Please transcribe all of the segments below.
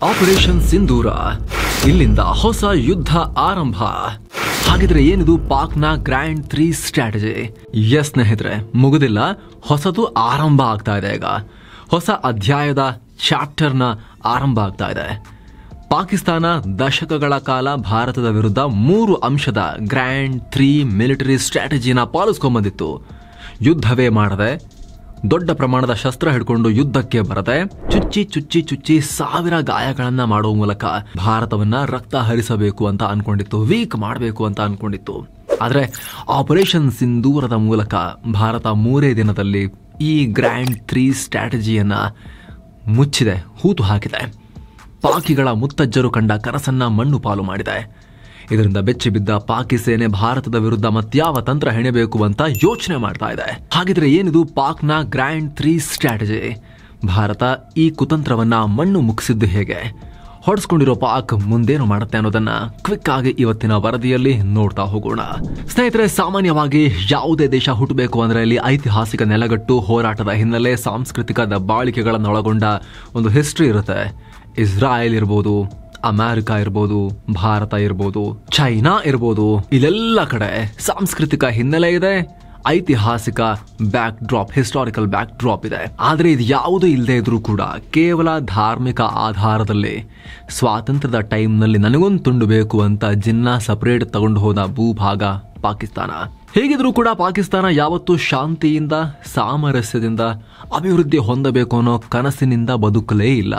Operation ಸಿಂಧೂರ, ಇಲ್ಲಿಂದ ಹೊಸ ಯುದ್ಧ ಆರಂಭ. ಹಾಗಿದ್ರೆ ಏನಿದು ಪಾಕ್ನ ಗ್ರ್ಯಾಂಡ್ 3 ಸ್ಟ್ರಾಟಜಿ? ಎಸ್ ಸ್ನೇಹಿತರೆ, ಮುಗುದಿಲ್ಲ, ಹೊಸದು ಆರಂಭ ಆಗ್ತಾ ಇದೆ. ಈಗ ಹೊಸ ಅಧ್ಯಾಯದ ಚಾಪ್ಟರ್ನ ಆರಂಭ ಆಗ್ತಾ ಇದೆ. ಪಾಕಿಸ್ತಾನ ದಶಕಗಳ ಕಾಲ ಭಾರತದ ವಿರುದ್ಧ 3 ಅಂಶದ ಗ್ರ್ಯಾಂಡ್ 3 ಮಿಲಿಟರಿ ಸ್ಟ್ರಾಟಜಿನ ಪಾಲಿಸ್ಕೊಂಡ್ಬಂದಿತ್ತು. ಯುದ್ಧವೇ ಮಾಡದೆ, ದೊಡ್ಡ ಪ್ರಮಾಣದ ಶಸ್ತ್ರ ಹಿಡ್ಕೊಂಡು ಯುದ್ಧಕ್ಕೆ ಬರದೆ, ಚುಚ್ಚಿ ಸಾವಿರ ಗಾಯಗಳನ್ನ ಮಾಡುವ ಮೂಲಕ ಭಾರತವನ್ನ ರಕ್ತ ಹರಿಸಬೇಕು ಅಂತ ಅನ್ಕೊಂಡಿತ್ತು, ವೀಕ್ ಮಾಡಬೇಕು ಅಂತ ಅನ್ಕೊಂಡಿತ್ತು. ಆದ್ರೆ ಆಪರೇಷನ್ ಸಿಂಧೂರದ ಮೂಲಕ ಭಾರತ 3 ದಿನದಲ್ಲಿ ಈ ಗ್ರ್ಯಾಂಡ್ 3 ಸ್ಟ್ರಾಟಜಿಯನ್ನ ಮುಚ್ಚಿದೆ, ಹೂತು ಹಾಕಿದೆ. ಪಾಕಿಗಳ ಮುತ್ತಜ್ಜರು ಕಂಡ ಕನಸನ್ನ ಮಣ್ಣು ಪಾಲು ಮಾಡಿದೆ. ಇದರಿಂದ ಬೆಚ್ಚಿ ಬಿದ್ದ ಪಾಕಿ ಸೇನೆ ಭಾರತದ ವಿರುದ್ಧ ಮತ್ಯಾವ ತಂತ್ರ ಹೆಣೆಬೇಕು ಅಂತ ಯೋಚನೆ ಮಾಡ್ತಾ ಇದೆ. ಹಾಗಿದ್ರೆ ಏನಿದು ಪಾಕ್ನ ಗ್ರ್ಯಾಂಡ್ 3 ಸ್ಟ್ರಾಟಜಿ? ಭಾರತ ಈ ಕುತಂತ್ರವನ್ನ ಮಣ್ಣು ಮುಗಿಸಿದ್ದು ಹೇಗೆ? ಹೊಡೆಸ್ಕೊಂಡಿರೋ ಪಾಕ್ ಮುಂದೇನು ಮಾಡುತ್ತೆ ಅನ್ನೋದನ್ನ ಕ್ವಿಕ್ ಆಗಿ ಇವತ್ತಿನ ವರದಿಯಲ್ಲಿ ನೋಡ್ತಾ ಹೋಗೋಣ. ಸ್ನೇಹಿತರೆ, ಸಾಮಾನ್ಯವಾಗಿ ಯಾವುದೇ ದೇಶ ಹುಟ್ಟಬೇಕು ಅಂದ್ರೆ ಇಲ್ಲಿ ಐತಿಹಾಸಿಕ ನೆಲಗಟ್ಟು, ಹೋರಾಟದ ಹಿನ್ನೆಲೆ, ಸಾಂಸ್ಕೃತಿಕ ದಬ್ಬಾಳಿಕೆಗಳನ್ನೊಳಗೊಂಡ ಒಂದು ಹಿಸ್ಟ್ರಿ ಇರುತ್ತೆ. ಇಸ್ರಾಯೇಲ್ ಇರ್ಬೋದು, ಅಮೆರಿಕ ಇರ್ಬೋದು, ಭಾರತ ಇರ್ಬೋದು, ಚೈನಾ ಇರ್ಬೋದು, ಇದೆಲ್ಲ ಕಡೆ ಸಾಂಸ್ಕೃತಿಕ ಹಿನ್ನೆಲೆ ಇದೆ, ಐತಿಹಾಸಿಕ back drop, historical back drop ಇದೆ. ಆದ್ರೆ ಇದು ಯಾವುದು ಇಲ್ಲದೆ ಇದ್ರೂ ಕೂಡ ಕೇವಲ ಧಾರ್ಮಿಕ ಆಧಾರದಲ್ಲಿ ಸ್ವಾತಂತ್ರ್ಯದ ಟೈಮ್ನಲ್ಲಿ ನನಗೊಂದು ತುಂಡು ಬೇಕು ಅಂತ ಜಿನ್ನ ಸಪರೇಟ್ ತಗೊಂಡು ಹೋದ ಭೂಭಾಗ ಪಾಕಿಸ್ತಾನ. ಹೇಗಿದ್ರೂ ಕೂಡ ಪಾಕಿಸ್ತಾನ ಯಾವತ್ತೂ ಶಾಂತಿಯಿಂದ, ಸಾಮರಸ್ಯದಿಂದ ಅಭಿವೃದ್ಧಿ ಹೊಂದಬೇಕು ಅನ್ನೋ ಕನಸಿನಿಂದ ಬದುಕಲೇ ಇಲ್ಲ.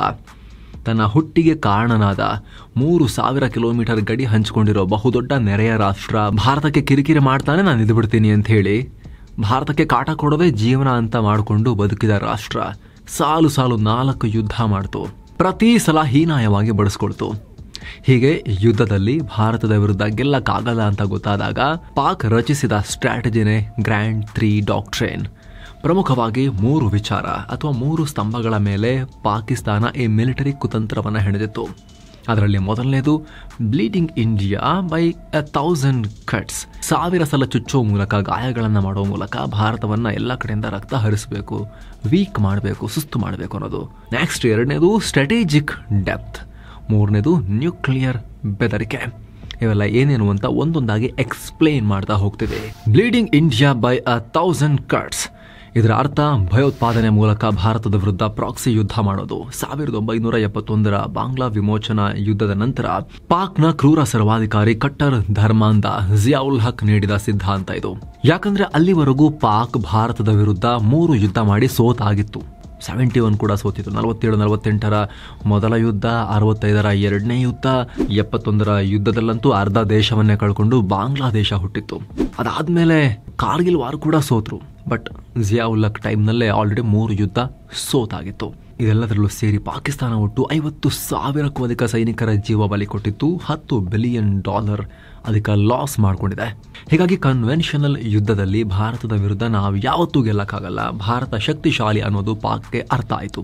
ತನ್ನ ಹುಟ್ಟಿಗೆ ಕಾರಣನಾದ 3000 ಕಿಲೋಮೀಟರ್ ಗಡಿ ಹಂಚಿಕೊಂಡಿರೋ ಬಹುದೊಡ್ಡ ನೆರೆಯ ರಾಷ್ಟ್ರ ಭಾರತಕ್ಕೆ ಕಿರಿಕಿರಿ ಮಾಡ್ತಾನೆ, ನಾನು ಇದು ಬಿಡ್ತೀನಿ ಅಂತ ಹೇಳಿ ಭಾರತಕ್ಕೆ ಕಾಟ ಕೊಡೋದೇ ಜೀವನ ಅಂತ ಮಾಡಿಕೊಂಡು ಬದುಕಿದ ರಾಷ್ಟ್ರ ಸಾಲು 4 ಯುದ್ಧ ಮಾಡ್ತು. ಪ್ರತಿ ಸಲ ಹೀನಾಯವಾಗಿ ಬಡಿಸ್ಕೊಳ್ತು. ಹೀಗೆ ಯುದ್ಧದಲ್ಲಿ ಭಾರತದ ವಿರುದ್ಧ ಗೆಲ್ಲಕ್ಕಾಗಲ್ಲ ಅಂತ ಗೊತ್ತಾದಾಗ ಪಾಕ್ ರಚಿಸಿದ ಸ್ಟ್ರಾಟಜಿನೇ ಗ್ರ್ಯಾಂಡ್ 3 ಡಾಕ್ಟ್ರೇನ್. ಪ್ರಮುಖವಾಗಿ 3 ವಿಚಾರ ಅಥವಾ 3 ಸ್ತಂಭಗಳ ಮೇಲೆ ಪಾಕಿಸ್ತಾನ ಈ ಮಿಲಿಟರಿ ಕುತಂತ್ರವನ್ನು ಹೆಣೆದಿತ್ತು. ಅದರಲ್ಲಿ ಮೊದಲನೇದು ಬ್ಲೀಡಿಂಗ್ ಇಂಡಿಯಾ ಬೈ 1000 ಕಟ್ಸ್. 1000 ಸಲ ಚುಚ್ಚೋ ಮೂಲಕ, ಗಾಯಗಳನ್ನು ಮಾಡೋ ಮೂಲಕ ಭಾರತವನ್ನ ಎಲ್ಲ ಕಡೆಯಿಂದ ರಕ್ತ ಹರಿಸಬೇಕು, ವೀಕ್ ಮಾಡಬೇಕು, ಸುಸ್ತು ಮಾಡಬೇಕು ಅನ್ನೋದು. ನೆಕ್ಸ್ಟ್ ಎರಡನೇದು ಸ್ಟ್ರಾಟಜಿಕ್ ಡೆಪ್ತ್. ಮೂರನೇದು ನ್ಯೂಕ್ಲಿಯರ್ ಬೆದರಿಕೆ. ಇವೆಲ್ಲ ಏನೇನು ಅಂತ ಒಂದೊಂದಾಗಿ ಎಕ್ಸ್ಪ್ಲೇನ್ ಮಾಡ್ತಾ ಹೋಗ್ತಿದೆ. ಬ್ಲೀಡಿಂಗ್ ಇಂಡಿಯಾ ಬೈ 1000 ಕಟ್ಸ್, ಇದರ ಅರ್ಥ ಭಯೋತ್ಪಾದನೆ ಮೂಲಕ ಭಾರತದ ವಿರುದ್ಧ ಪ್ರಾಕ್ಸಿ ಯುದ್ಧ ಮಾಡೋದು. 1971 ಬಾಂಗ್ಲಾ ವಿಮೋಚನಾ ಯುದ್ಧದ ನಂತರ ಪಾಕ್ನ ಕ್ರೂರ ಸರ್ವಾಧಿಕಾರಿ ಕಟ್ಟರ್ ಧರ್ಮಾಂಧ ಜಿಯಾಉಲ್ ಹಕ್ ನೀಡಿದ ಸಿದ್ಧಾಂತ ಇದು. ಯಾಕಂದ್ರೆ ಅಲ್ಲಿವರೆಗೂ ಪಾಕ್ ಭಾರತದ ವಿರುದ್ಧ 3 ಯುದ್ಧ ಮಾಡಿ ಸೋತಾಗಿತ್ತು. 71 ಕೂಡ ಸೋತಿತ್ತು, 47-48ರ ಮೊದಲ ಯುದ್ಧ, 65ರ ಎರಡನೇ ಯುದ್ಧ, 71ರ ಯುದ್ಧದಲ್ಲಂತೂ ಅರ್ಧ ದೇಶವನ್ನೇ ಕಳ್ಕೊಂಡು ಬಾಂಗ್ಲಾದೇಶ ಹುಟ್ಟಿತ್ತು. ಅದಾದ್ಮೇಲೆ ಕಾರ್ಗಿಲ್ ವಾರ್ ಕೂಡ ಸೋತ್ರು. ಬಟ್ ಜಿಯಾಉಲ್ ಹಕ್ ಟೈಮ್ನಲ್ಲೇ ಆಲ್ರೆಡಿ 3 ಯುದ್ಧ ಸೋತಾಗಿತ್ತು. ಇದೆಲ್ಲದರಲ್ಲೂ ಸೇರಿ ಪಾಕಿಸ್ತಾನ ಒಟ್ಟು 50,000ಕ್ಕೂ ಅಧಿಕ ಸೈನಿಕರ ಜೀವ ಬಲಿ ಕೊಟ್ಟಿತ್ತು, $10 ಬಿಲಿಯನ್ ಅಧಿಕ ಲಾಸ್ ಮಾಡಿಕೊಂಡಿದೆ. ಹೀಗಾಗಿ ಕನ್ವೆನ್ಷನಲ್ ಯುದ್ಧದಲ್ಲಿ ಭಾರತದ ವಿರುದ್ಧ ನಾವು ಯಾವತ್ತೂ ಗೆಲ್ಲಕ್ಕಾಗಲ್ಲ, ಭಾರತ ಶಕ್ತಿಶಾಲಿ ಅನ್ನೋದು ಪಾಕ್ಗೆ ಅರ್ಥ ಆಯಿತು.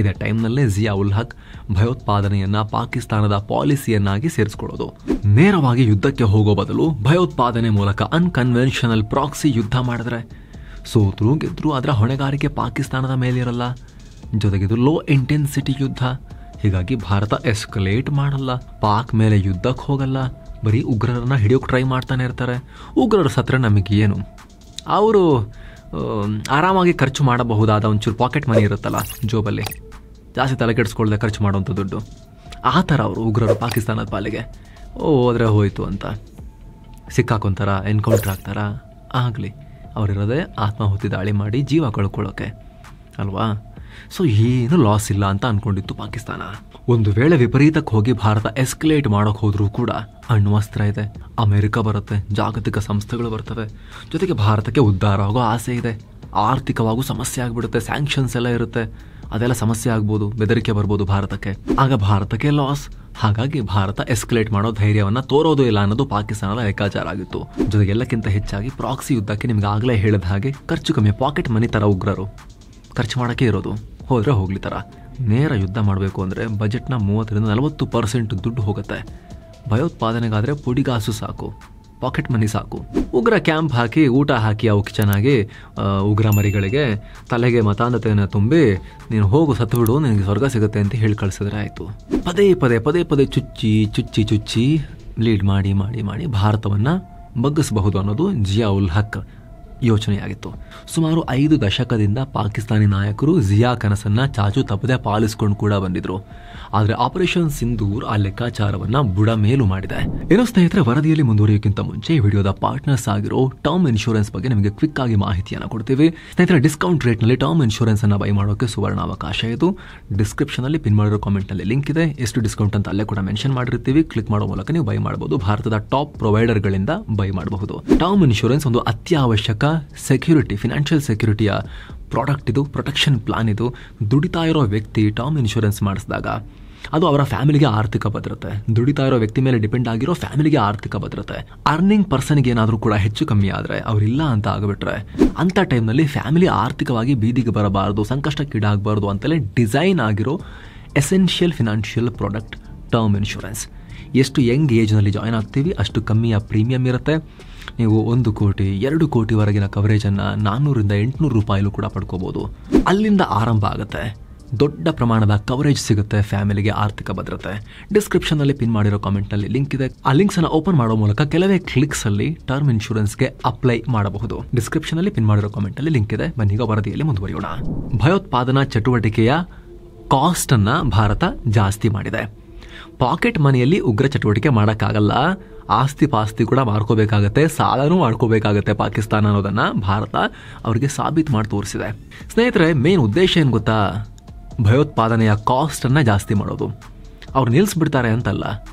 ಇದೇ ಟೈಮ್ನಲ್ಲೇ ಜಿಯಾಉಲ್ ಹಕ್ ಭಯೋತ್ಪಾದನೆಯನ್ನ ಪಾಕಿಸ್ತಾನದ ಪಾಲಿಸಿಯನ್ನಾಗಿ ಸೇರಿಸ್ಕೊಳ್ಳೋದು. ನೇರವಾಗಿ ಯುದ್ಧಕ್ಕೆ ಹೋಗೋ ಬದಲು ಭಯೋತ್ಪಾದನೆ ಮೂಲಕ ಅನ್ಕನ್ವೆನ್ಷನಲ್ ಪ್ರಾಕ್ಸಿ ಯುದ್ಧ ಮಾಡಿದ್ರೆ ಸೋತ್ರು ಗೆದ್ರು ಅದರ ಹೊಣೆಗಾರಿಕೆ ಪಾಕಿಸ್ತಾನದ ಮೇಲಿರಲ್ಲ. ಜೊತೆಗಿದು ಲೋ ಇಂಟೆನ್ಸಿಟಿ ಯುದ್ಧ. ಹೀಗಾಗಿ ಭಾರತ ಎಸ್ಕಲೇಟ್ ಮಾಡಲ್ಲ, ಪಾಕ್ ಮೇಲೆ ಯುದ್ಧಕ್ಕೆ ಹೋಗಲ್ಲ, ಬರೀ ಉಗ್ರರನ್ನ ಹಿಡಿಯೋಕೆ ಟ್ರೈ ಮಾಡ್ತಾನೆ ಇರ್ತಾರೆ. ಉಗ್ರರ ಸತ್ರ ನಮಗೆ ಏನು, ಅವರು ಆರಾಮಾಗಿ ಖರ್ಚು ಮಾಡಬಹುದಾದ ಒಂಚೂರು ಪಾಕೆಟ್ ಮನಿ ಇರುತ್ತಲ್ಲ ಜೋಬಲ್ಲಿ, ಜಾಸ್ತಿ ತಲೆ ಕೆಡಿಸ್ಕೊಳ್ದೆ ಖರ್ಚು ಮಾಡೋವಂಥ ದುಡ್ಡು, ಆ ಥರ ಅವರು ಉಗ್ರರು ಪಾಕಿಸ್ತಾನದ ಪಾಲಿಗೆ ಹೋದ್ರೆ ಹೋಯ್ತು ಅಂತ ಸಿಕ್ಕಾಕೊಂತಾರ, ಎನ್ಕೌಂಟರ್ ಆಗ್ತಾರ, ಆಗಲಿ, ಅವರಿರೋದೇ ಆತ್ಮಾಹುತಿ ದಾಳಿ ಮಾಡಿ ಜೀವ ಕಳ್ಕೊಳ್ಳೋಕೆ ಅಲ್ವಾ. ಸೊ ಏನು ಲಾಸ್ ಇಲ್ಲ ಅಂತ ಅನ್ಕೊಂಡಿತ್ತು ಪಾಕಿಸ್ತಾನ. ಒಂದು ವೇಳೆ ವಿಪರೀತಕ್ಕೆ ಹೋಗಿ ಭಾರತ ಎಸ್ಕಲೇಟ್ ಮಾಡೋಕೆ ಹೋದ್ರೂ ಕೂಡ ಅಣ್ವಸ್ತ್ರ ಇದೆ, ಅಮೆರಿಕ ಬರುತ್ತೆ, ಜಾಗತಿಕ ಸಂಸ್ಥೆಗಳು ಬರ್ತವೆ, ಜೊತೆಗೆ ಭಾರತಕ್ಕೆ ಉದ್ಧಾರ ಆಗೋ ಆಸೆ ಇದೆ. ಆರ್ಥಿಕವಾಗೂ ಸಮಸ್ಯೆ ಆಗ್ಬಿಡುತ್ತೆ, ಸ್ಯಾಂಕ್ಷನ್ಸ್ ಎಲ್ಲ ಇರುತ್ತೆ, ಅದೆಲ್ಲ ಸಮಸ್ಯೆ ಆಗ್ಬೋದು, ಬೆದರಿಕೆ ಬರ್ಬೋದು ಭಾರತಕ್ಕೆ, ಆಗ ಭಾರತಕ್ಕೆ ಲಾಸ್. ಹಾಗಾಗಿ ಭಾರತ ಎಸ್ಕಲೇಟ್ ಮಾಡೋ ಧೈರ್ಯವನ್ನ ತೋರೋದು ಇಲ್ಲ ಅನ್ನೋದು ಪಾಕಿಸ್ತಾನದ ಲೆಕ್ಕಾಚಾರ ಆಗಿತ್ತು. ಜೊತೆಗೆ ಎಲ್ಲಕ್ಕಿಂತ ಹೆಚ್ಚಾಗಿ ಪ್ರಾಕ್ಸಿ ಯುದ್ಧಕ್ಕೆ ನಿಮ್ಗೆ ಆಗಲೇ ಹೇಳಿದ ಹಾಗೆ ಖರ್ಚು ಕಮ್ಮಿ, ಪಾಕೆಟ್ ಮನಿ ತರ ಉಗ್ರರು ಖರ್ಚು ಮಾಡೋಕ್ಕೆ ಇರೋದು, ಹೋದ್ರೆ ಹೋಗ್ಲಿ ತರ. ನೇರ ಯುದ್ಧ ಮಾಡಬೇಕು ಅಂದರೆ ಬಜೆಟ್ನ 30-40% ದುಡ್ಡು ಹೋಗುತ್ತೆ. ಭಯೋತ್ಪಾದನೆಗಾದರೆ ಪುಡಿಗಾಸು ಸಾಕು, ಪಾಕೆಟ್ ಮನಿ ಸಾಕು. ಉಗ್ರ ಕ್ಯಾಂಪ್ ಹಾಕಿ ಊಟ ಹಾಕಿ ಅವಕ್ಕೆ ಚೆನ್ನಾಗಿ ಉಗ್ರ ಮರಿಗಳಿಗೆ ತಲೆಗೆ ಮತಾಂಧತೆಯನ್ನು ತುಂಬಿ ನೀನು ಹೋಗು ಸತ್ತು ಬಿಡು ನಿನಗೆ ಸ್ವರ್ಗ ಸಿಗುತ್ತೆ ಅಂತ ಹೇಳಿ ಕಳಿಸಿದ್ರೆ ಆಯಿತು. ಪದೇ ಪದೇ ಚುಚ್ಚಿ ಲೀಡ್ ಮಾಡಿ ಭಾರತವನ್ನು ಬಗ್ಗಿಸಬಹುದು ಅನ್ನೋದು ಜಿಯಾ ಉಲ್ ಹಕ್ ಯೋಚನೆಯಾಗಿತ್ತು. ಸುಮಾರು 5 ದಶಕದಿಂದ ಪಾಕಿಸ್ತಾನಿ ನಾಯಕರು ಜಿಯಾ ಕನಸನ್ನ ಚಾಚು ತಪ್ಪದೆ ಪಾಲಿಸಿಕೊಂಡು ಕೂಡ ಬಂದಿದ್ರು. ಆದರೆ ಆಪರೇಷನ್ ಸಿಂಧೂರ್ ಆ ಲೆಕ್ಕಾಚಾರವನ್ನ ಬುಡಮೇಲು ಮಾಡಿದೆ. ಏನೋ ಸ್ನೇಹಿತರೆ, ವರದಿಯಲ್ಲಿ ಮುಂದುವರಿಯೋಕ್ಕಿಂತ ಮುಂಚೆ ಈ ವಿಡಿಯೋದ ಪಾರ್ಟ್ನರ್ಸ್ ಆಗಿರೋ ಟರ್ಮ್ ಇನ್ಶೂರೆನ್ಸ್ ಬಗ್ಗೆ ನಿಮಗೆ ಕ್ವಿಕ್ ಆಗಿ ಮಾಹಿತಿಯನ್ನು ಕೊಡ್ತೀವಿ. ಸ್ನೇಹಿತರೆ, ಡಿಸ್ಕೌಂಟ್ ರೇಟ್ನಲ್ಲಿ ಟರ್ಮ್ ಇನ್ಶೂರೆನ್ಸ್ ಅನ್ನ ಬೈ ಮಾಡೋಕೆ ಸುವರ್ಣ ಅವಕಾಶ ಇದು. ಡಿಸ್ಕ್ರಿಪ್ಷನ್ ಅಲ್ಲಿ ಪಿನ್ ಮಾಡಿರೋ ಕಾಮೆಂಟ್ ನಲ್ಲಿ ಲಿಂಕ್ ಇದೆ. ಎಷ್ಟು ಡಿಸ್ಕೌಂಟ್ ಅಂತ ಅಲ್ಲೇ ಕೂಡ ಮೆನ್ಷನ್ ಮಾಡಿರ್ತೀವಿ. ಕ್ಲಿಕ್ ಮಾಡೋ ಮೂಲಕ ನೀವು ಬೈ ಮಾಡಬಹುದು. ಭಾರತದ ಟಾಪ್ ಪ್ರೊವೈಡರ್ ಗಳಿಂದ ಬೈ ಮಾಡಬಹುದು. ಟರ್ಮ್ ಇನ್ಶೂರೆನ್ಸ್ ಒಂದು ಅತ್ಯವಶ್ಯಕ ಸೆಕ್ಯೂರಿಟಿ, ಫಿನಾನ್ಷಿಯಲ್ ಸೆಕ್ಯೂರಿಟಿಯ ಪ್ರಾಡಕ್ಟ್ ಇದು, ಪ್ರೊಟೆಕ್ಷನ್ ಪ್ಲಾನ್ ಇದು. ದುಡಿತಾ ಇರೋ ವ್ಯಕ್ತಿ ಟರ್ಮ್ ಇನ್ಶೂರೆನ್ಸ್ ಮಾಡಿಸಿದಾಗ ಅದು ಅವರ ಫ್ಯಾಮಿಲಿಗೆ ಆರ್ಥಿಕ ಭದ್ರತೆ. ದುಡಿತಾ ಇರೋ ವ್ಯಕ್ತಿ ಮೇಲೆ ಡಿಪೆಂಡ್ ಆಗಿರೋ ಫ್ಯಾಮಿಲಿಗೆ ಆರ್ಥಿಕ ಭದ್ರತೆ. ಅರ್ನಿಂಗ್ ಪರ್ಸನ್ಗೆ ಏನಾದರೂ ಕೂಡ ಹೆಚ್ಚು ಕಮ್ಮಿ ಆದರೆ, ಅವರಿಲ್ಲ ಅಂತ ಆಗಿಬಿಟ್ರೆ, ಅಂಥ ಟೈಮ್ನಲ್ಲಿ ಫ್ಯಾಮಿಲಿ ಆರ್ಥಿಕವಾಗಿ ಬೀದಿಗೆ ಬರಬಾರ್ದು, ಸಂಕಷ್ಟಕ್ಕೀಡಾಗಬಾರ್ದು ಅಂತಲೇ ಡಿಸೈನ್ ಆಗಿರೋ essential financial product term insurance. ಎಷ್ಟು ಯಂಗ್ ಏಜ್ನಲ್ಲಿ ಜಾಯ್ನ್ ಆಗ್ತೀವಿ ಅಷ್ಟು ಕಮ್ಮಿಯ ಪ್ರೀಮಿಯಂ ಇರುತ್ತೆ. ನೀವು 1 ಕೋಟಿ 2 ಕೋಟಿವರೆಗಿನ ಕವರೇಜನ್ನು 400ರಿಂದ 800 ರೂಪಾಯಿಲೂ ಕೂಡ ಪಡ್ಕೋಬೋದು. ಅಲ್ಲಿಂದ ಆರಂಭ ಆಗುತ್ತೆ. ದೊಡ್ಡ ಪ್ರಮಾಣದ ಕವರೇಜ್ ಸಿಗುತ್ತೆ, ಫ್ಯಾಮಿಲಿಗೆ ಆರ್ಥಿಕ ಭದ್ರತೆ. ಡಿಸ್ಕ್ರಿಪ್ಷನ್ನಲ್ಲಿ ಪಿನ್ ಮಾಡಿರೋ ಕಾಮೆಂಟ್ನಲ್ಲಿ ಲಿಂಕ್ ಇದೆ. ಆ ಲಿಂಕ್ಸನ್ನು ಓಪನ್ ಮಾಡೋ ಮೂಲಕ ಕೆಲವೇ ಕ್ಲಿಕ್ಸಲ್ಲಿ ಟರ್ಮ್ ಇನ್ಶೂರೆನ್ಸ್ಗೆ ಅಪ್ಲೈ ಮಾಡಬಹುದು. ಡಿಸ್ಕ್ರಿಪ್ಷನ್ನಲ್ಲಿ ಪಿನ್ ಮಾಡಿರೋ ಕಾಮೆಂಟಲ್ಲಿ ಲಿಂಕ್ ಇದೆ. ಬನ್ನೀಗ ವರದಿಯಲ್ಲಿ ಮುಂದುವರಿಯೋಣ. ಭಯೋತ್ಪಾದನಾ ಚಟುವಟಿಕೆಯ ಕಾಸ್ಟ್ ಅನ್ನ ಭಾರತ ಜಾಸ್ತಿ ಮಾಡಿದೆ. ಪಾಕೆಟ್ ಮನಿಯಲ್ಲಿ ಉಗ್ರ ಚಟುವಟಿಕೆ ಮಾಡೋಕ್ಕಾಗಲ್ಲ, ಆಸ್ತಿ ಪಾಸ್ತಿ ಕೂಡ ಮಾಡ್ಕೋಬೇಕಾಗತ್ತೆ, ಸಾಲನೂ ಮಾಡ್ಕೋಬೇಕಾಗತ್ತೆ ಪಾಕಿಸ್ತಾನ ಅನ್ನೋದನ್ನ ಭಾರತ ಅವರಿಗೆ ಸಾಬೀತು ಮಾಡಿ ತೋರಿಸಿದೆ. ಸ್ನೇಹಿತರೆ, ಮೇನ್ ಉದ್ದೇಶ ಏನು ಗೊತ್ತಾ? ಭಯೋತ್ಪಾದನೆಯ ಕಾಸ್ಟ್ ಅನ್ನ ಜಾಸ್ತಿ ಮಾಡೋದು. ಅವ್ರು ನಿಲ್ಲಿಸ್ಬಿಡ್ತಾರೆ ಅಂತಲ್ಲ,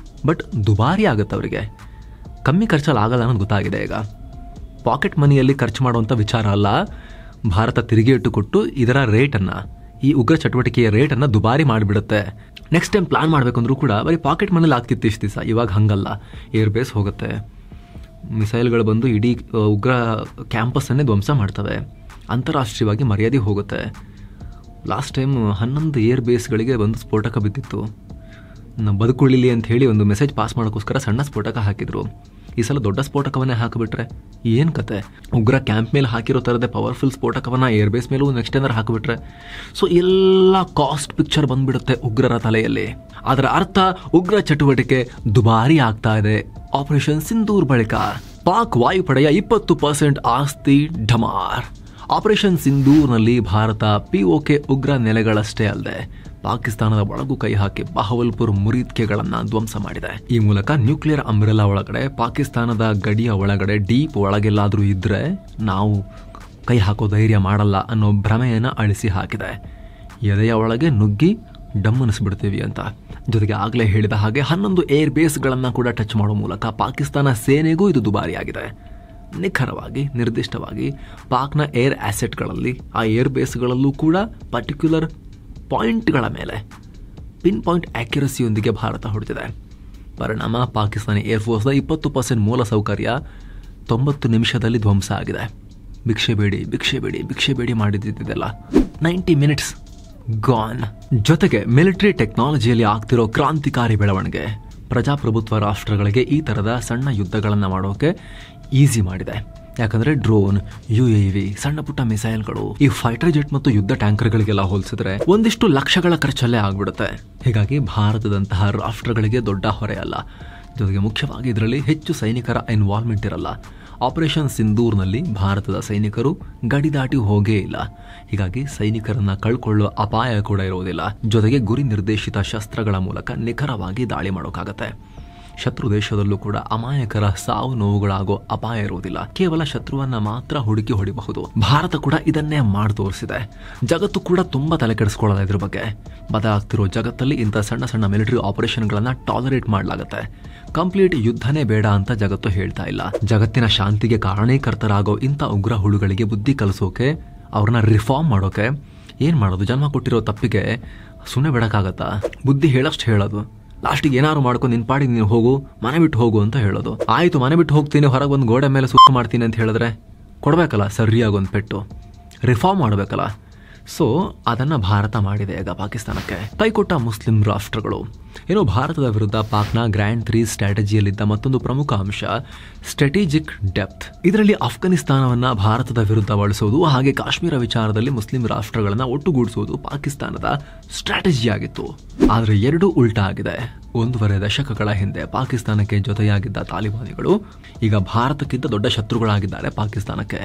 ಬಟ್ ದುಬಾರಿ ಆಗುತ್ತೆ ಅವರಿಗೆ. ಕಮ್ಮಿ ಖರ್ಚಲ್ಲಿ ಆಗಲ್ಲ ಅನ್ನೋದು ಗೊತ್ತಾಗಿದೆ ಈಗ. ಪಾಕೆಟ್ ಮನಿಯಲ್ಲಿ ಖರ್ಚು ಮಾಡುವಂಥ ವಿಚಾರ ಅಲ್ಲ. ಭಾರತ ತಿರುಗಿ ಇಟ್ಟು ಕೊಟ್ಟು ಇದರ ರೇಟನ್ನು, ಈ ಉಗ್ರ ಚಟುವಟಿಕೆಯ ರೇಟನ್ನು ದುಬಾರಿ ಮಾಡಿಬಿಡುತ್ತೆ. ನೆಕ್ಸ್ಟ್ ಟೈಮ್ ಪ್ಲಾನ್ ಮಾಡಬೇಕಂದ್ರೂ ಕೂಡ ಬರೀ ಪಾಕೆಟ್ ಮನೇಲಿ ಆಗ್ತಿತ್ತು ಇಷ್ಟು ದಿವಸ. ಇವಾಗ ಹಂಗಲ್ಲ. ಏರ್ ಬೇಸ್ ಹೋಗುತ್ತೆ, ಮಿಸೈಲ್ಗಳು ಬಂದು ಇಡೀ ಉಗ್ರ ಕ್ಯಾಂಪಸ್ಸನ್ನೇ ಧ್ವಂಸ ಮಾಡ್ತವೆ, ಅಂತಾರಾಷ್ಟ್ರೀಯವಾಗಿ ಮರ್ಯಾದೆ ಹೋಗುತ್ತೆ. ಲಾಸ್ಟ್ ಟೈಮ್ 11 ಏರ್ ಬೇಸ್ಗಳಿಗೆ ಒಂದು ಸ್ಫೋಟಕ ಬಿದ್ದಿತ್ತು. ಬದುಕುಳಿಲಿ ಅಂತ ಹೇಳಿ ಒಂದು ಮೆಸೇಜ್ ಪಾಸ್ ಮಾಡೋಕ್ಕೋಸ್ಕರ ಸಣ್ಣ ಸ್ಫೋಟಕ ಹಾಕಿದ್ರು. ಈ ಸಲ ದೊಡ್ಡ ಸ್ಫೋಟಕವನ್ನೇ ಹಾಕಿಬಿಟ್ರೆ ಏನು ಕತೆ? ಉಗ್ರ ಕ್ಯಾಂಪ್ ಮೇಲೆ ಹಾಕಿರೋ ಥರದೇ ಪವರ್ಫುಲ್ ಸ್ಫೋಟಕವನ್ನು ಏರ್ ಬೇಸ್ ಮೇಲೂ ನೆಕ್ಸ್ಟ್ ಏನಾರು ಹಾಕಿಬಿಟ್ರೆ, ಸೊ ಎಲ್ಲ ಕಾಸ್ಟ್ ಪಿಕ್ಚರ್ ಬಂದ್ಬಿಡುತ್ತೆ ಉಗ್ರರ ತಲೆಯಲ್ಲಿ. ಅದರ ಅರ್ಥ ಉಗ್ರ ಚಟುವಟಿಕೆ ದುಬಾರಿ ಆಗ್ತಾ ಇದೆ. ಆಪರೇಷನ್ ಸಿಂಧೂರ್ ಬಳಿಕ ಪಾಕ್ ವಾಯುಪಡೆಯ 20% ಆಸ್ತಿ ಢಮಾರ್. ಆಪರೇಷನ್ ಸಿಂಧೂರ್ನಲ್ಲಿ ಭಾರತ POK ಉಗ್ರ ನೆಲೆಗಳಷ್ಟೇ ಅಲ್ಲದೆ ಪಾಕಿಸ್ತಾನದ ಒಳಗೂ ಕೈ ಹಾಕಿ ಬಹವಲ್ಪುರ್ ಮುರಿದ್ಕೆಗಳನ್ನು ಧ್ವಂಸ ಮಾಡಿದೆ. ಈ ಮೂಲಕ ನ್ಯೂಕ್ಲಿಯರ್ ಅಂಬ್ರೆಲಾ ಒಳಗಡೆ, ಪಾಕಿಸ್ತಾನದ ಗಡಿಯ ಒಳಗಡೆ, ಡೀಪ್ ಒಳಗೆಲ್ಲಾದರೂ ಇದ್ರೆ ನಾವು ಕೈ ಹಾಕೋ ಧೈರ್ಯ ಮಾಡಲ್ಲ ಅನ್ನೋ ಭ್ರಮೆಯನ್ನು ಅಳಿಸಿ ಹಾಕಿದೆ. ಎದೆಯ ಒಳಗೆ ನುಗ್ಗಿ ಡಮ್ಮನಿಸ್ಬಿಡ್ತೀವಿ ಅಂತ. ಜೊತೆಗೆ ಆಗಲೇ ಹೇಳಿದ ಹಾಗೆ 11 ಏರ್ ಬೇಸ್ಗಳನ್ನು ಕೂಡ ಟಚ್ ಮಾಡೋ ಮೂಲಕ ಪಾಕಿಸ್ತಾನ ಸೇನೆಗೂ ಇದು ದುಬಾರಿಯಾಗಿದೆ. ನಿಖರವಾಗಿ, ನಿರ್ದಿಷ್ಟವಾಗಿ ಪಾಕ್ನ ಏರ್ ಆಸೆಟ್ಗಳಲ್ಲಿ, ಆ ಏರ್ ಬೇಸ್ಗಳಲ್ಲೂ ಕೂಡ ಪರ್ಟಿಕ್ಯುಲರ್ ಪಾಯಿಂಟ್ಗಳ ಮೇಲೆ ಪಿನ್ ಪಾಯಿಂಟ್ ಆಕ್ಯುರಸಿಯೊಂದಿಗೆ ಭಾರತ ಹೊಡೆದಿದೆ. ಪರಿಣಾಮ ಪಾಕಿಸ್ತಾನಿ ಏರ್ಫೋರ್ಸ್ನ 20% ಮೂಲ ಸೌಕರ್ಯ 90 ನಿಮಿಷದಲ್ಲಿ ಧ್ವಂಸ ಆಗಿದೆ. ಭಿಕ್ಷೆ ಬೇಡಿ ಮಾಡಿದ್ದಿದ್ದೆಲ್ಲ 90 ಮಿನಿಟ್ಸ್ ಗಾನ್. ಜೊತೆಗೆ ಮಿಲಿಟರಿ ಟೆಕ್ನಾಲಜಿಯಲ್ಲಿ ಆಗ್ತಿರೋ ಕ್ರಾಂತಿಕಾರಿ ಬೆಳವಣಿಗೆ ಪ್ರಜಾಪ್ರಭುತ್ವ ರಾಷ್ಟ್ರಗಳಿಗೆ ಈ ಥರದ ಸಣ್ಣ ಯುದ್ಧಗಳನ್ನು ಮಾಡೋಕೆ ಈಸಿ ಮಾಡಿದೆ. ಯಾಕಂದರೆ ಡ್ರೋನ್, UAV, ಸಣ್ಣ ಪುಟ್ಟ ಮಿಸೈಲ್ಗಳು, ಈ ಫೈಟರ್ ಜೆಟ್ ಮತ್ತು ಯುದ್ಧ ಟ್ಯಾಂಕರ್ಗಳಿಗೆಲ್ಲ ಹೋಲಿಸಿದ್ರೆ ಒಂದಿಷ್ಟು ಲಕ್ಷಗಳ ಖರ್ಚಲ್ಲೇ ಆಗ್ಬಿಡುತ್ತೆ. ಹೀಗಾಗಿ ಭಾರತದಂತಹ ರಾಷ್ಟ್ರಗಳಿಗೆ ದೊಡ್ಡ ಹೊರೆ ಅಲ್ಲ. ಜೊತೆಗೆ ಮುಖ್ಯವಾಗಿ ಇದರಲ್ಲಿ ಹೆಚ್ಚು ಸೈನಿಕರ ಇನ್ವಾಲ್ವ್ಮೆಂಟ್ ಇರಲ್ಲ. ಆಪರೇಷನ್ ಸಿಂಧೂರ್ನಲ್ಲಿ ಭಾರತದ ಸೈನಿಕರು ಗಡಿ ದಾಟಿ ಹೋಗೇ ಇಲ್ಲ. ಹೀಗಾಗಿ ಸೈನಿಕರನ್ನ ಕಳ್ಕೊಳ್ಳುವ ಅಪಾಯ ಕೂಡ ಇರುವುದಿಲ್ಲ. ಜೊತೆಗೆ ಗುರಿ ನಿರ್ದೇಶಿತ ಶಸ್ತ್ರಗಳ ಮೂಲಕ ನಿಖರವಾಗಿ ದಾಳಿ ಮಾಡೋಕ್ಕಾಗತ್ತೆ. ಶತ್ರು ದೇಶದಲ್ಲೂ ಕೂಡ ಅಮಾಯಕರ ಸಾವು ನೋವುಗಳಾಗೋ ಅಪಾಯ ಇರುವುದಿಲ್ಲ. ಕೇವಲ ಶತ್ರುವನ್ನ ಮಾತ್ರ ಹುಡುಕಿ ಹೊಡಿಬಹುದು. ಭಾರತ ಕೂಡ ಇದನ್ನೇ ಮಾಡಿ ತೋರಿಸಿದೆ. ಜಗತ್ತು ಕೂಡ ತುಂಬಾ ತಲೆ ಕೆಡಿಸ್ಕೊಳ್ಳೋದ ಇದ್ರ ಬಗ್ಗೆ. ಬದಲಾಗ್ತಿರೋ ಜಗತ್ತಲ್ಲಿ ಇಂಥ ಸಣ್ಣ ಸಣ್ಣ ಮಿಲಿಟರಿ ಆಪರೇಷನ್ಗಳನ್ನ ಟಾಲರೇಟ್ ಮಾಡಲಾಗುತ್ತೆ. ಕಂಪ್ಲೀಟ್ ಯುದ್ಧನೇ ಬೇಡ ಅಂತ ಜಗತ್ತು ಹೇಳ್ತಾ ಇಲ್ಲ. ಜಗತ್ತಿನ ಶಾಂತಿಗೆ ಕಾರಣೀಕರ್ತರಾಗೋ ಇಂಥ ಉಗ್ರ ಹುಳುಗಳಿಗೆ ಬುದ್ಧಿ ಕಲಿಸೋಕೆ, ಅವ್ರನ್ನ ರಿಫಾರ್ಮ್ ಮಾಡೋಕೆ ಏನ್ ಮಾಡೋದು? ಜನ್ಮ ಕೊಟ್ಟಿರೋ ತಪ್ಪಿಗೆ ಸುಮ್ಮನೆ ಬಿಡಕ್ಕಾಗತ್ತಾ? ಬುದ್ಧಿ ಹೇಳಷ್ಟು ಹೇಳೋದು, ಲಾಸ್ಟಿಗೆ ಏನಾದ್ರು ಮಾಡ್ಕೊಂಡು ನಿನ್ ಪಾಡಿಗೆ ನೀನು ಹೋಗು, ಮನೆ ಬಿಟ್ಟು ಹೋಗು ಅಂತ ಹೇಳೋದು. ಆಯ್ತು, ಮನೆ ಬಿಟ್ಟು ಹೋಗ್ತೀನಿ, ಹೊರಗೆ ಒಂದು ಗೋಡೆ ಮೇಲೆ ಸುತ್ತು ಮಾಡ್ತೀನಿ ಅಂತ ಹೇಳಿದ್ರೆ ಕೊಡ್ಬೇಕಲ್ಲ ಸರಿಯಾಗಿ ಒಂದು ಪೆಟ್ಟು, ರಿಫಾರ್ಮ್ ಮಾಡಬೇಕಲ್ಲ. ಸೊ ಅದನ್ನ ಭಾರತ ಮಾಡಿದೆ ಈಗ ಪಾಕಿಸ್ತಾನಕ್ಕೆ. ಕೈಕೊಟ್ಟ ಮುಸ್ಲಿಂ ರಾಷ್ಟ್ರಗಳು ಇನ್ನು ಭಾರತದ ವಿರುದ್ಧ ಪಾಕ್ನ ಗ್ರ್ಯಾಂಡ್ 3 ಸ್ಟ್ರಾಟಜಿಯಲ್ಲಿದ್ದ ಮತ್ತೊಂದು ಪ್ರಮುಖ ಅಂಶ ಸ್ಟ್ರಾಟಜಿಕ್ ಡೆಪ್ತ್. ಇದರಲ್ಲಿ ಅಫ್ಘಾನಿಸ್ತಾನವನ್ನ ಭಾರತದ ವಿರುದ್ಧ ಬಳಸುವುದು ಹಾಗೆ ಕಾಶ್ಮೀರ ವಿಚಾರದಲ್ಲಿ ಮುಸ್ಲಿಂ ರಾಷ್ಟ್ರಗಳನ್ನ ಒಟ್ಟುಗೂಡಿಸುವುದು ಪಾಕಿಸ್ತಾನದ ಸ್ಟ್ರಾಟಜಿಯಾಗಿತ್ತು. ಆದರೆ ಎರಡೂ ಉಲ್ಟಾ ಆಗಿದೆ. 1.5 ದಶಕಗಳ ಹಿಂದೆ ಪಾಕಿಸ್ತಾನಕ್ಕೆ ಜೊತೆಯಾಗಿದ್ದ ತಾಲಿಬಾನಿಗಳು ಈಗ ಭಾರತಕ್ಕಿಂತ ದೊಡ್ಡ ಶತ್ರುಗಳಾಗಿದ್ದಾರೆ ಪಾಕಿಸ್ತಾನಕ್ಕೆ.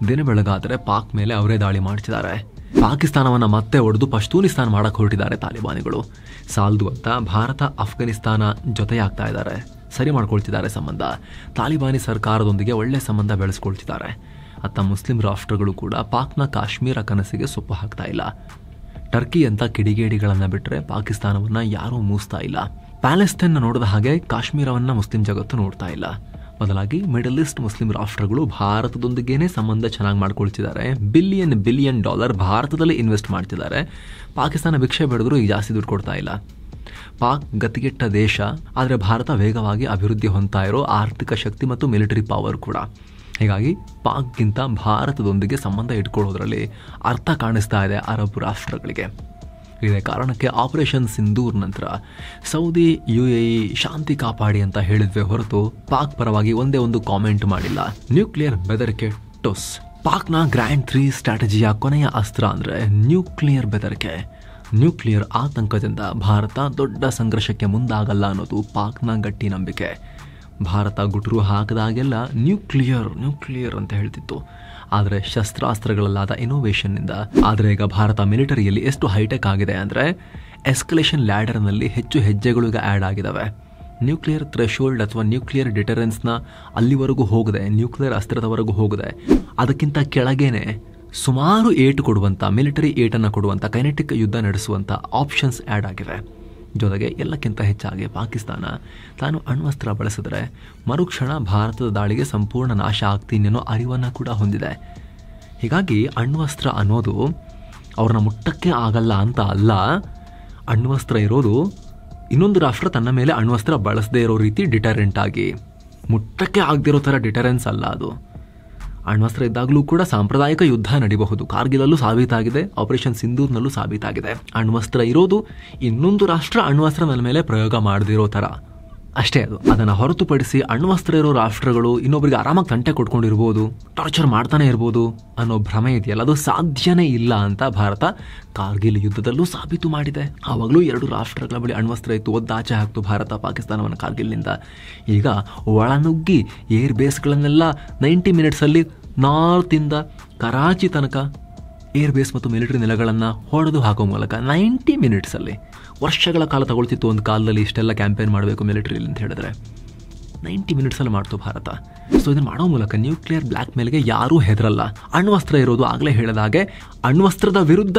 ದಿನ ಬೆಳಗಾದರೆ ಪಾಕ್ ಮೇಲೆ ಅವರೇ ದಾಳಿ ಮಾಡ್ತಿದ್ದಾರೆ. ಪಾಕಿಸ್ತಾನವನ್ನ ಮತ್ತೆ ಒಡೆದು ಪಶ್ತೂನಿಸ್ತಾನ್ ಮಾಡಕ್ ಹೊರಟಿದ್ದಾರೆ ತಾಲಿಬಾನಿಗಳು. ಸಾಲ್ದು ಅಂತ ಭಾರತ ಅಫ್ಘಾನಿಸ್ತಾನ ಜೊತೆಯಾಗ್ತಾ ಇದ್ದಾರೆ, ಸರಿ ಮಾಡ್ಕೊಳ್ತಿದ್ದಾರೆ ಸಂಬಂಧ. ತಾಲಿಬಾನಿ ಸರ್ಕಾರದೊಂದಿಗೆ ಒಳ್ಳೆ ಸಂಬಂಧ ಬೆಳೆಸ್ಕೊಳ್ತಿದ್ದಾರೆ. ಅತ್ತ ಮುಸ್ಲಿಂ ರಾಷ್ಟ್ರಗಳು ಕೂಡ ಪಾಕ್ನ ಕಾಶ್ಮೀರ ಕನಸಿಗೆ ಸೊಪ್ಪು ಹಾಕ್ತಾ ಇಲ್ಲ. ಟರ್ಕಿ ಅಂತ ಕಿಡಿಗೇಡಿಗಳನ್ನ ಬಿಟ್ಟರೆ ಪಾಕಿಸ್ತಾನವನ್ನ ಯಾರೂ ಮೂಸ್ತಾ ಇಲ್ಲ. ಪ್ಯಾಲೆಸ್ತೈನ್ ನೋಡಿದ ಹಾಗೆ ಕಾಶ್ಮೀರವನ್ನ ಮುಸ್ಲಿಂ ಜಗತ್ತು ನೋಡ್ತಾ ಇಲ್ಲ. ಬದಲಾಗಿ ಮಿಡಲ್ ಈಸ್ಟ್ ಮುಸ್ಲಿಂ ರಾಷ್ಟ್ರಗಳು ಭಾರತದೊಂದಿಗೇನೆ ಸಂಬಂಧ ಚೆನ್ನಾಗಿ ಮಾಡ್ಕೊಳ್ತಿದ್ದಾರೆ. ಬಿಲಿಯನ್ ಡಾಲರ್ ಭಾರತದಲ್ಲಿ ಇನ್ವೆಸ್ಟ್ ಮಾಡ್ತಿದ್ದಾರೆ. ಪಾಕಿಸ್ತಾನ ಭಿಕ್ಷೆ ಬೆಳೆದ್ರು ಈಗ ಜಾಸ್ತಿ ದುಡ್ಡು ಕೊಡ್ತಾ ಇಲ್ಲ. ಪಾಕ್ ಗತಿಗೆಟ್ಟ ದೇಶ, ಆದರೆ ಭಾರತ ವೇಗವಾಗಿ ಅಭಿವೃದ್ಧಿ ಹೊಂದ್ತಾ ಇರೋ ಆರ್ಥಿಕ ಶಕ್ತಿ ಮತ್ತು ಮಿಲಿಟರಿ ಪವರ್ ಕೂಡ. ಹೀಗಾಗಿ ಪಾಕ್ಗಿಂತ ಭಾರತದೊಂದಿಗೆ ಸಂಬಂಧ ಇಟ್ಕೊಳ್ಳೋದ್ರಲ್ಲಿ ಅರ್ಥ ಕಾಣಿಸ್ತಾ ಇದೆ ಅರಬ್ ರಾಷ್ಟ್ರಗಳಿಗೆ. ಇದೇ ಕಾರಣಕ್ಕೆ ಆಪರೇಷನ್ ಸಿಂಧೂರ್ ನಂತರ ಸೌದಿ UAE ಶಾಂತಿ ಕಾಪಾಡಿ ಅಂತ ಹೇಳಿದ್ವೆ ಹೊರತು ಪಾಕ್ ಪರವಾಗಿ ಒಂದೇ ಒಂದು ಕಾಮೆಂಟ್ ಮಾಡಿಲ್ಲ. ನ್ಯೂಕ್ಲಿಯರ್ ಬೆದರಿಕೆ ಟುಸ್. ಪಾಕ್ನ ಗ್ರ್ಯಾಂಡ್ 3 ಸ್ಟ್ರಾಟಜಿಯ ಕೊನೆಯ ಅಸ್ತ್ರ ಅಂದ್ರೆ ನ್ಯೂಕ್ಲಿಯರ್ ಬೆದರಿಕೆ. ನ್ಯೂಕ್ಲಿಯರ್ ಆತಂಕದಿಂದ ಭಾರತ ದೊಡ್ಡ ಸಂಘರ್ಷಕ್ಕೆ ಮುಂದಾಗಲ್ಲ ಅನ್ನೋದು ಪಾಕ್ನ ಗಟ್ಟಿ ನಂಬಿಕೆ. ಭಾರತ ಗುಟುರು ಹಾಕಿದಾಗೆಲ್ಲ ನ್ಯೂಕ್ಲಿಯರ್ ಅಂತ ಹೇಳ್ತಿತ್ತು. ಆದರೆ ಶಸ್ತ್ರಾಸ್ತ್ರಗಳಲ್ಲಾದ ಇನೋವೇಷನ್ನಿಂದ ಆದರೆ ಈಗ ಭಾರತ ಮಿಲಿಟರಿಯಲ್ಲಿ ಎಷ್ಟು ಹೈಟೆಕ್ ಆಗಿದೆ ಅಂದರೆ ಎಸ್ಕಲೇಷನ್ ಲ್ಯಾಡರ್ನಲ್ಲಿ ಹೆಚ್ಚು ಹೆಜ್ಜೆಗಳು ಈಗ ಆ್ಯಡ್ ಆಗಿದ್ದಾವೆ. ನ್ಯೂಕ್ಲಿಯರ್ ಥ್ರೆಶೋಲ್ಡ್ ಅಥವಾ ನ್ಯೂಕ್ಲಿಯರ್ ಡಿಟರೆನ್ಸ್ನ ಅಲ್ಲಿವರೆಗೂ ಹೋಗದೆ, ನ್ಯೂಕ್ಲಿಯರ್ ಅಸ್ತ್ರದವರೆಗೂ ಹೋಗದೆ, ಅದಕ್ಕಿಂತ ಕೆಳಗೇನೆ ಸುಮಾರು ಏಟು ಕೊಡುವಂಥ, ಮಿಲಿಟರಿ ಏಟನ್ನು ಕೊಡುವಂಥ, ಕೈನೆಟಿಕ್ ಯುದ್ಧ ನಡೆಸುವಂಥ ಆಪ್ಷನ್ಸ್ ಆ್ಯಡ್ ಆಗಿವೆ. ಜೊತೆಗೆ ಎಲ್ಲಕ್ಕಿಂತ ಹೆಚ್ಚಾಗಿ ಪಾಕಿಸ್ತಾನ ತಾನು ಅಣ್ವಸ್ತ್ರ ಬಳಸಿದ್ರೆ ಮರುಕ್ಷಣ ಭಾರತದ ದಾಳಿಗೆ ಸಂಪೂರ್ಣ ನಾಶ ಆಗ್ತೀನಿ ಅನ್ನೋ ಅರಿವನ್ನು ಕೂಡ ಹೊಂದಿದೆ. ಹೀಗಾಗಿ ಅಣ್ವಸ್ತ್ರ ಅನ್ನೋದು ಅವ್ರನ್ನ ಮುಟ್ಟಕ್ಕೆ ಆಗಲ್ಲ ಅಂತ ಅಲ್ಲ. ಅಣ್ವಸ್ತ್ರ ಇರೋದು ಇನ್ನೊಂದು ರಾಷ್ಟ್ರ ತನ್ನ ಮೇಲೆ ಅಣ್ವಸ್ತ್ರ ಬಳಸದೇ ಇರೋ ರೀತಿ ಡಿಟರೆಂಟ್ ಆಗಿ, ಮುಟ್ಟಕ್ಕೆ ಆಗದಿರೋ ಥರ ಡಿಟರೆನ್ಸ್ ಅಲ್ಲ ಅದು. ಅಣ್ವಸ್ತ್ರ ಇದ್ದಾಗಲೂ ಕೂಡ ಸಾಂಪ್ರದಾಯಿಕ ಯುದ್ಧ ನಡೀಬಹುದು. ಕಾರ್ಗಿಲಲ್ಲೂ ಸಾಬೀತಾಗಿದೆ, ಆಪರೇಷನ್ ಸಿಂಧೂರ್ನಲ್ಲೂ ಸಾಬೀತಾಗಿದೆ. ಅಣ್ವಸ್ತ್ರ ಇರೋದು ಇನ್ನೊಂದು ರಾಷ್ಟ್ರ ಅಣ್ವಸ್ತ್ರ ನನ್ನ ಮೇಲೆ ಪ್ರಯೋಗ ಮಾಡದಿರೋ ಥರ ಅಷ್ಟೇ. ಅದನ್ನು ಹೊರತುಪಡಿಸಿ ಅಣ್ವಸ್ತ್ರ ಇರೋ ರಾಷ್ಟ್ರಗಳು ಇನ್ನೊಬ್ಬರಿಗೆ ಆರಾಮಾಗಿ ತಂಟೆ ಕೊಟ್ಕೊಂಡಿರ್ಬೋದು, ಟಾರ್ಚರ್ ಮಾಡ್ತಾನೆ ಇರ್ಬೋದು ಅನ್ನೋ ಭ್ರಮೆ ಇದೆಯಲ್ಲ, ಅದು ಸಾಧ್ಯನೇ ಇಲ್ಲ ಅಂತ ಭಾರತ ಕಾರ್ಗಿಲ್ ಯುದ್ಧದಲ್ಲೂ ಸಾಬೀತು ಮಾಡಿದೆ. ಆವಾಗಲೂ 2 ರಾಷ್ಟ್ರಗಳ ಬಳಿ ಅಣ್ವಸ್ತ್ರ ಇತ್ತು, ಒದ್ದಾಚೆ ಹಾಕ್ತು ಭಾರತ ಪಾಕಿಸ್ತಾನವನ್ನು ಕಾರ್ಗಿಲ್ನಿಂದ. ಈಗ ಒಳನುಗ್ಗಿ ಏರ್ ಬೇಸ್ಗಳನ್ನೆಲ್ಲ 90 ಮಿನಿಟ್ಸಲ್ಲಿ ನಾರ್ತಿಂದ ಕರಾಚಿ ತನಕ ಏರ್ ಬೇಸ್ ಮತ್ತು ಮಿಲಿಟರಿ ನೆಲೆಗಳನ್ನು ಹೊಡೆದು ಹಾಕೋ ಮೂಲಕ 90 ಮಿನಿಟ್ಸಲ್ಲಿ, ವರ್ಷಗಳ ಕಾಲ ತಗೊಳ್ತಿತ್ತು ಒಂದು ಕಾಲದಲ್ಲಿ ಇಷ್ಟೆಲ್ಲ ಕ್ಯಾಂಪೇನ್ ಮಾಡಬೇಕು ಮಿಲಿಟರಿಲಿ ಅಂತ ಹೇಳಿದ್ರೆ, 90 ಮಿನಿಟ್ಸಲ್ಲಿ ಮಾಡ್ತು ಭಾರತ. ಸೊ ಇದನ್ನು ಮಾಡೋ ಮೂಲಕ ನ್ಯೂಕ್ಲಿಯರ್ ಬ್ಲ್ಯಾಕ್ ಮೇಲ್ಗೆ ಯಾರೂ ಹೆದರಲ್ಲ. ಅಣ್ವಸ್ತ್ರ ಇರೋದು ಆಗಲೇ ಹೇಳಿದ ಹಾಗೆ ಅಣ್ವಸ್ತ್ರದ ವಿರುದ್ಧ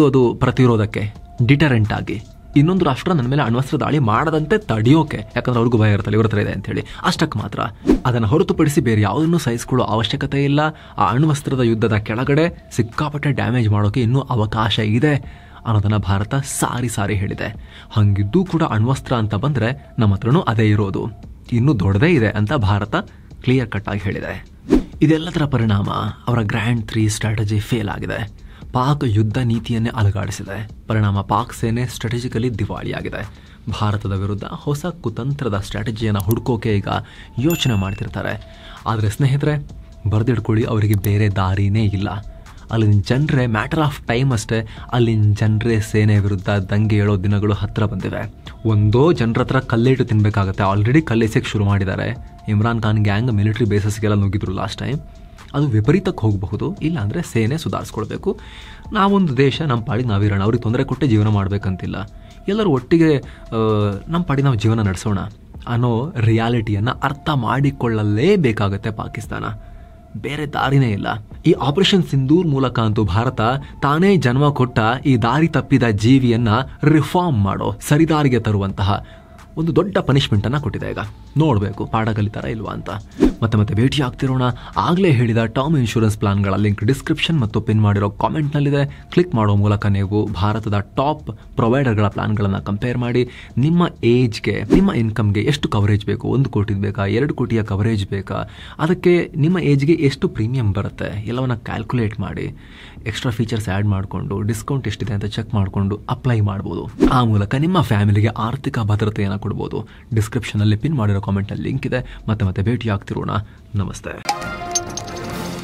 ಅದು ಪ್ರತಿರೋಧಕ್ಕೆ, ಡಿಟರೆಂಟ್ ಆಗಿ, ಇನ್ನೊಂದು ರಾಷ್ಟ್ರ ನನ್ನ ಮೇಲೆ ಅಣ್ವಸ್ತ್ರ ದಾಳಿ ಮಾಡದಂತೆ ತಡೆಯೋಕೆ, ಯಾಕಂದ್ರೆ ಅವ್ರಿಗೂ ಭಯ ಇರುತ್ತಲ್ಲ ಇವ್ರ ಹತ್ರ ಇದೆ ಅಂತೇಳಿ, ಅಷ್ಟಕ್ಕೆ ಮಾತ್ರ. ಅದನ್ನು ಹೊರತುಪಡಿಸಿ ಬೇರೆ ಯಾವುದನ್ನು ಸಹಿಸಿಕೊಳ್ಳೋ ಅವಶ್ಯಕತೆ ಇಲ್ಲ. ಆ ಅಣ್ವಸ್ತ್ರದ ಯುದ್ಧದ ಕೆಳಗಡೆ ಸಿಕ್ಕಾಪಟ್ಟೆ ಡ್ಯಾಮೇಜ್ ಮಾಡೋಕೆ ಇನ್ನೂ ಅವಕಾಶ ಇದೆ ಅನ್ನೋದನ್ನು ಭಾರತ ಸಾರಿ ಹೇಳಿದೆ. ಹಂಗಿದ್ದೂ ಕೂಡ ಅಣ್ವಸ್ತ್ರ ಅಂತ ಬಂದರೆ ನಮ್ಮ ಹತ್ರನೂ ಅದೇ ಇರೋದು, ಇನ್ನೂ ದೊಡ್ಡದೇ ಇದೆ ಅಂತ ಭಾರತ ಕ್ಲಿಯರ್ ಕಟ್ ಆಗಿ ಹೇಳಿದೆ. ಇದೆಲ್ಲದರ ಪರಿಣಾಮ ಅವರ ಗ್ರ್ಯಾಂಡ್ 3 ಸ್ಟ್ರಾಟಜಿ ಫೇಲ್ ಆಗಿದೆ. ಪಾಕ್ ಯುದ್ಧ ನೀತಿಯನ್ನೇ ಅಲುಗಾಡಿಸಿದೆ. ಪರಿಣಾಮ ಪಾಕ್ ಸೇನೆ ಸ್ಟ್ರಾಟಜಿಕಲಿ ದಿವಾಳಿಯಾಗಿದೆ. ಭಾರತದ ವಿರುದ್ಧ ಹೊಸ ಕುತಂತ್ರದ ಸ್ಟ್ರಾಟಜಿಯನ್ನು ಹುಡುಕೋಕೆ ಈಗ ಯೋಚನೆ ಮಾಡ್ತಿರ್ತಾರೆ. ಆದರೆ ಸ್ನೇಹಿತರೆ, ಬರೆದಿಡ್ಕೊಳ್ಳಿ, ಅವರಿಗೆ ಬೇರೆ ದಾರಿನೇ ಇಲ್ಲ. ಅಲ್ಲಿನ ಜನರೇ ಮ್ಯಾಟರ್ ಆಫ್ ಟೈಮ್ ಅಷ್ಟೇ. ಅಲ್ಲಿನ ಜನರೇ ಸೇನೆ ವಿರುದ್ಧ ದಂಗೆ ಏಳೋ ದಿನಗಳು ಹತ್ತಿರ ಬಂದಿವೆ. ಒಂದೋ ಜನರ ಹತ್ರ ಕಲ್ಲೇಟು ತಿನ್ನಬೇಕಾಗತ್ತೆ. ಆಲ್ರೆಡಿ ಕಲ್ಲೆಸಕ್ಕೆ ಶುರು ಮಾಡಿದ್ದಾರೆ. ಇಮ್ರಾನ್ ಖಾನ್ ಗ್ಯಾಂಗ್ ಮಿಲಿಟರಿ ಬೇಸಸ್ಗೆಲ್ಲ ನುಗ್ಗಿದ್ರು ಲಾಸ್ಟ್ ಟೈಮ್. ಅದು ವಿಪರೀತಕ್ಕೆ ಹೋಗಬಹುದು. ಇಲ್ಲಾಂದರೆ ಸೇನೆ ಸುಧಾರಿಸ್ಕೊಳ್ಬೇಕು. ನಾವೊಂದು ದೇಶ, ನಮ್ಮ ಪಾಡಿಗೆ ನಾವಿರೋಣ, ಅವ್ರಿಗೆ ತೊಂದರೆ ಕೊಟ್ಟೆ ಜೀವನ ಮಾಡಬೇಕಂತಿಲ್ಲ. ಎಲ್ಲರೂ ಒಟ್ಟಿಗೆ ನಮ್ಮ ಪಾಡಿಗೆ ನಾವು ಜೀವನ ನಡೆಸೋಣ ಅನ್ನೋ ರಿಯಾಲಿಟಿಯನ್ನು ಅರ್ಥ ಮಾಡಿಕೊಳ್ಳಲೇಬೇಕಾಗತ್ತೆ ಪಾಕಿಸ್ತಾನ. ಬೇರೆ ದಾರಿನೇ ಇಲ್ಲ. ಈ ಆಪರೇಷನ್ ಸಿಂಧೂರ್ ಮೂಲಕ ಅಂತೂ ಭಾರತ ತಾನೇ ಜನ್ಮ ಕೊಟ್ಟ ಈ ದಾರಿ ತಪ್ಪಿದ ಜೀವಿಯನ್ನ ರಿಫಾರ್ಮ್ ಮಾಡೋ, ಸರಿದಾರಿಗೆ ತರುವಂತಹ ಒಂದು ದೊಡ್ಡ ಪನಿಷ್ಮೆಂಟ್ ಅನ್ನ ಕೊಟ್ಟಿದೆ. ಈಗ ನೋಡಬೇಕು ಪಾಠ ಕಲಿತಾರ ಇಲ್ವಾ ಅಂತ. ಮತ್ತೆ ಭೇಟಿ ಆಗ್ತಿರೋಣ. ಆಗಲೇ ಹೇಳಿದ ಟರ್ಮ್ ಇನ್ಶೂರೆನ್ಸ್ ಪ್ಲಾನ್ಗಳ ಲಿಂಕ್ ಡಿಸ್ಕ್ರಿಪ್ಷನ್ ಮತ್ತು ಪಿನ್ ಮಾಡಿರೋ ಕಾಮೆಂಟ್ನಲ್ಲಿದೆ. ಕ್ಲಿಕ್ ಮಾಡೋ ಮೂಲಕ ನೀವು ಭಾರತದ ಟಾಪ್ ಪ್ರೊವೈಡರ್ಗಳ ಪ್ಲಾನ್ಗಳನ್ನು ಕಂಪೇರ್ ಮಾಡಿ ನಿಮ್ಮ ಏಜ್ಗೆ, ನಿಮ್ಮ ಇನ್ಕಮ್ಗೆ ಎಷ್ಟು ಕವರೇಜ್ ಬೇಕು, 1 ಕೋಟಿ ಬೇಕಾ, 2 ಕೋಟಿಯ ಕವರೇಜ್ ಬೇಕಾ, ಅದಕ್ಕೆ ನಿಮ್ಮ ಏಜ್ಗೆ ಎಷ್ಟು ಪ್ರೀಮಿಯಂ ಬರುತ್ತೆ ಎಲ್ಲವನ್ನ ಕ್ಯಾಲ್ಕುಲೇಟ್ ಮಾಡಿ ಎಕ್ಸ್ಟ್ರಾ ಫೀಚರ್ಸ್ ಆ್ಯಡ್ ಮಾಡಿಕೊಂಡು ಡಿಸ್ಕೌಂಟ್ ಎಷ್ಟಿದೆ ಅಂತ ಚೆಕ್ ಮಾಡಿಕೊಂಡು ಅಪ್ಲೈ ಮಾಡ್ಬೋದು. ಆ ಮೂಲಕ ನಿಮ್ಮ ಫ್ಯಾಮಿಲಿಗೆ ಆರ್ಥಿಕ ಭದ್ರತೆಯನ್ನು ಕೊಡ್ಬೋದು. ಡಿಸ್ಕ್ರಿಪ್ಷನಲ್ಲಿ ಪಿನ್ ಮಾಡಿರೋ ಕಾಮೆಂಟಲ್ಲಿ ಲಿಂಕ್ ಇದೆ. ಮತ್ತೆ ಭೇಟಿ ಆಗ್ತಿರೋಣ. ನಮಸ್ತೆ.